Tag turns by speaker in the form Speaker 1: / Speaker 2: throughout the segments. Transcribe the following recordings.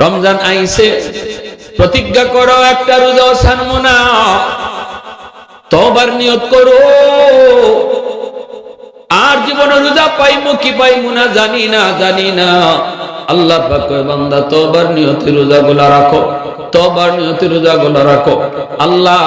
Speaker 1: রমজান আইছে, প্রতিজ্ঞা করো একটা রোজা ছাড়বো না, তওবার নিয়ত করো। আর জীবনে রোজা পাইমু কি পাইমু না জানি না। আল্লাহ পাক কয় বান্দা তওবার নিয়তে রোজাগুলো রাখো, তওবার নিয়তে রোজাগুলো রাখো। আল্লাহ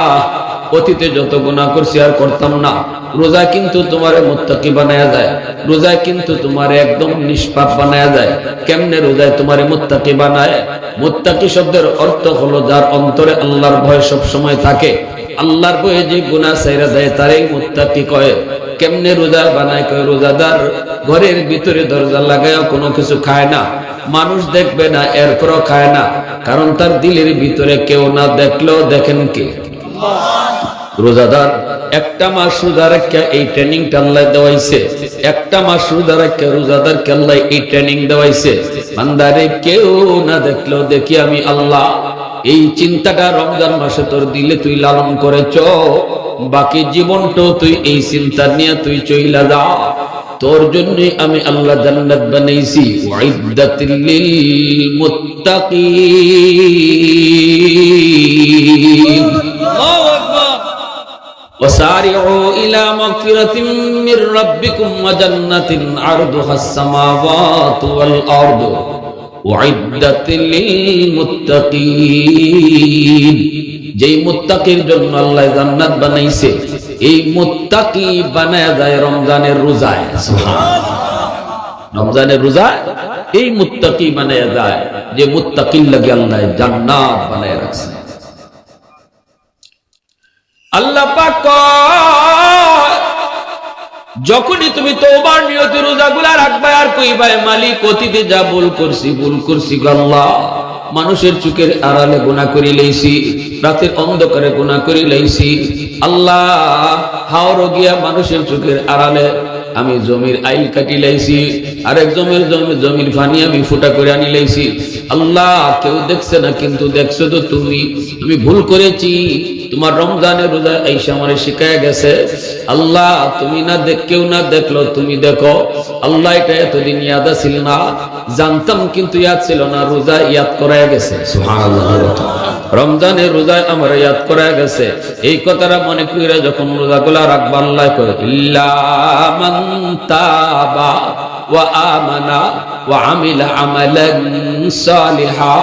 Speaker 1: অতীতে যত গুনাহ করছি আর করতাম না। রোজা কিন্তু তোমারে মুত্তাকি বানায়া যায়, রোজা কিন্তু তোমারে একদম নিষ্পাপ বানায়া যায়। কেমনে রোজায় তোমারে মুত্তাকি বানায়? মুত্তাকি শব্দের অর্থ হলো যার অন্তরে আল্লাহর ভয় সব সময় থাকে, আল্লাহর ভয়ে যে গুনাহ ছাইরা দেয় তারই মুত্তাকি কয়। কেমনে রোজা বানায়? কয় রোজাদার ঘরের ভিতরে দরজা লাগায় কোনো কিছু খায় না, মানুষ দেখবে না এরপরও খায় না, কারণ তার দিলের ভিতরে কেউ না দেখলেও দেখেন কে? রোজাদার একটা মাস রোজা রাখা এই ট্রেনিংটা আল্লাহ দেওয়াইছে, একটা মাস রোজা রাখা রোজাদারকে আল্লাহ এই ট্রেনিং দেওয়াইছে। বান্দারে কেউ না দেখলেও দেখি আমি আল্লাহ। এই চিন্তাটা রমজান মাসে তোর দিলে তুই লালন করেছ, বাকি জীবনটাও তুই এই চিন্তা নিয়ে তুই চইলা যা। তোর জন্যই আমি আল্লাহ জান্নাত বানাইছি, উইদ্দাতিল লিল মুত্তাকিন। আল্লাহু আকবার। وسارعوا إلى مغفرة من ربكم وجنة عرضها السماوات والأرض أعدت للمتقين। যেই মুত্তাকির জন্য আল্লাহ জান্নাত বানাইছে, এই মুত্তাকি বানায়া যায় রমজানের রোজায়। সুবহানাল্লাহ। রমজানের রোজায় এই মুত্তাকি বানায়া যায়, যে মুত্তাকির লাগি আল্লাহ জান্নাত বানায়া রাখছে। আল্লাহ পাক কয় যখনই তুমি তওবার নিয়তে রোজাগুলা রাখবা আর কইবা মালিক অতীতে যা ভুল করছি আল্লাহ, মানুষের চোখের আড়ালে গুনাহ করি লইছি, রাতের অন্ধকারে গুনাহ করি লইছি আল্লাহ, হাওর গিয়া মানুষের চোখের আড়ালে আমি জমির আইল কাটি লাইছি, আরেক জমির পানি আমি ফুটা করে আনি লাইছি। আল্লাহ কেউ দেখছে না, কিন্তু দেখছো তো তুমি। আমি ভুল করেছি, তোমার রমজানের রোজা আইসা আমারে শিখায় গেছে। আল্লাহ তুমি না কেউ না দেখলো, তুমি দেখো। আল্লাহ এটা এতদিন ইয়াদ ছিল না, জানতাম কিন্তু ইয়াদ ছিল না, রোজা ইয়াদ করায় গেছে। সুবহানাল্লাহ। রমজানের রোজায় আমার ইয়াদ করায় গেছে। এই কথাটা মনে কইরা যখন রোজাগুলা রাখবা আল্লাহ কয় ইল্লা মান তাবা ওয়া আমানা ওয়া আমিলা আমালান সালিহা